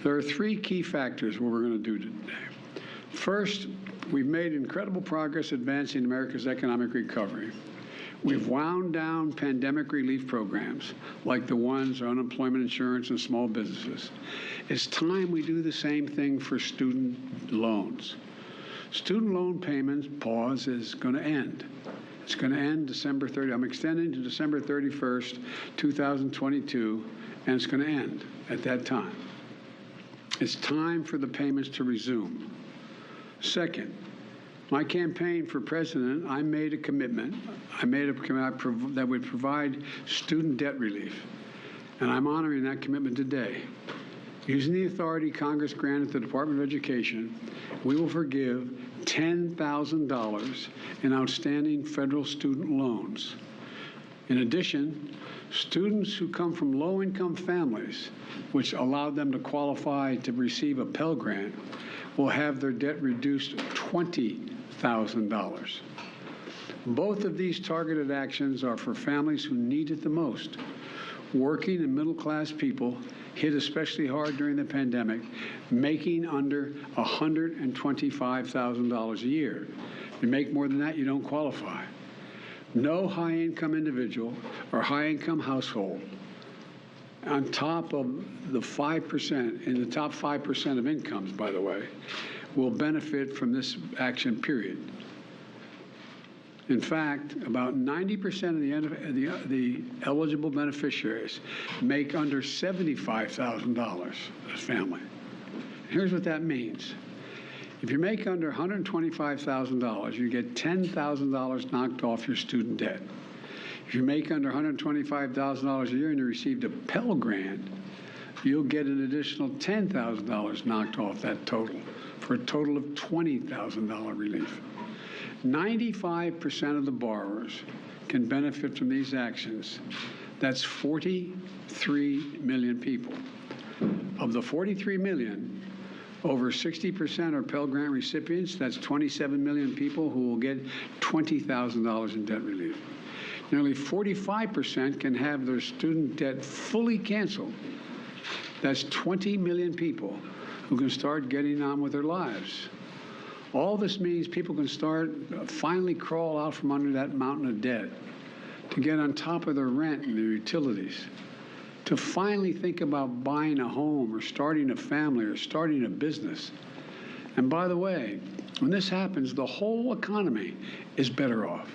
There are three key factors what we're going to do today. First, we've made incredible progress advancing America's economic recovery. We've wound down pandemic relief programs like the ones on unemployment insurance and small businesses. It's time we do the same thing for student loans. Student loan payments pause is going to end. It's going to end December 30. I'm extending to December 31st, 2022, and it's going to end at that time. It's time for the payments to resume. Second, my campaign for president, I made a commitment. That would provide student debt relief, and I'm honoring that commitment today. Using the authority Congress granted the Department of Education, we will forgive $10,000 in outstanding federal student loans. In addition, students who come from low-income families, which allowed them to qualify to receive a Pell Grant, will have their debt reduced $20,000. Both of these targeted actions are for families who need it the most. Working and middle-class people hit especially hard during the pandemic, making under $125,000 a year. If you make more than that, you don't qualify. No high-income individual or high-income household on top of the 5%, in the top 5% of incomes, by the way, will benefit from this action, period. In fact, about 90% of the eligible beneficiaries make under $75,000 as family. Here's what that means. If you make under $125,000, you get $10,000 knocked off your student debt. If you make under $125,000 a year and you received a Pell Grant, you'll get an additional $10,000 knocked off that total, for a total of $20,000 relief. 95% of the borrowers can benefit from these actions. That's 43 million people. Of the 43 million, over 60% are Pell Grant recipients. That's 27 million people who will get $20,000 in debt relief. Nearly 45% can have their student debt fully canceled. That's 20 million people who can start getting on with their lives. All this means people can finally crawl out from under that mountain of debt, to get on top of their rent and their utilities, to finally think about buying a home or starting a family or starting a business. And by the way, when this happens, the whole economy is better off.